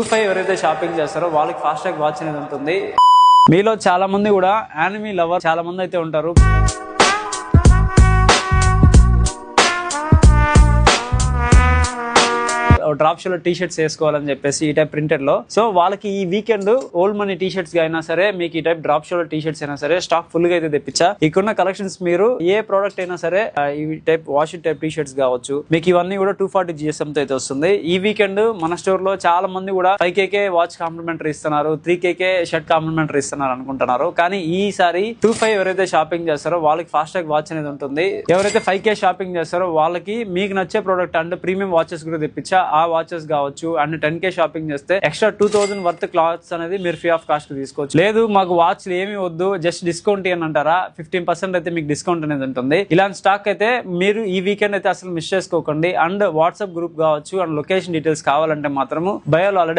25 ఎవరైతే షాపింగ్ చేస్తారో వాళ్ళకి ఫాస్ట్ ట్రాక్ వాచ్ అనేది ఉంటుంది. మీలో చాలా మంది కూడా యానిమీ లవర్ చాలా మంది అయితే ఉంటారు. డ్రాప్ షోలో టీ షర్ట్స్ వేసుకోవాలని చెప్పేసి ఈ టైప్ ప్రింటెడ్ లో. సో వాళ్ళకి ఈ weekend old money T shirts అయినా సరే, మీకు ఈ టైప్ డ్రాప్ షోలో టీ షర్ట్స్ అయినా సరే స్టాక్ ఫుల్ గా అయితే తెప్పించా. ఇక్కడున్న కలెక్షన్స్ మీరు ఏ ప్రోడక్ట్ అయినా సరే ఈ type wash type T shirts కావచ్చు, మీకు ఇవన్నీ కూడా 240 GSM తో అయితే వస్తుంది. ఈ వీకెండ్ మన స్టోర్ లో చాలా మంది కూడా 5K వాచ్ కాంప్లిమెంటరీ ఇస్తున్నారు, 3K షర్ట్ కాంప్లిమెంటరీ ఇస్తున్నారు అనుకుంటున్నారు. కానీ ఈసారి 25 ఎవరైతే షాపింగ్ చేస్తారో వాళ్ళకి ఫాస్ట్ ట్రాక్ వాచ్ అనేది ఉంటుంది. ఎవరైతే 5K షాపింగ్ చేస్తారో వాళ్ళకి మీకు నచ్చే ప్రోడక్ట్ అండ్ ప్రీమియం వాచెస్ కూడా తెప్పించా. ఆ వాచెస్ కావచ్చు అండ్ 10K షాపింగ్ చేస్తే ఎక్స్ట్రా 2000 వర్త్ క్లాత్స్ అనేది మీరు ఫ్రీ ఆఫ్ కాస్ట్ తీసుకోవచ్చు. లేదు మాకు వాచ్ ఏమి వద్దు జస్ట్ డిస్కౌంట్ అని అంటారా, 15% అయితే మీకు డిస్కౌంట్ అనేది ఉంటుంది. ఇలాంటి స్టాక్ అయితే మీరు ఈ వీకెండ్ అయితే అసలు మిస్ చేసుకోకండి. అండ్ వాట్సాప్ గ్రూప్ కావచ్చు అండ్ లొకేషన్ డీటెయిల్స్ కావాలంటే మాత్రము బయోలో ఆల్రెడీ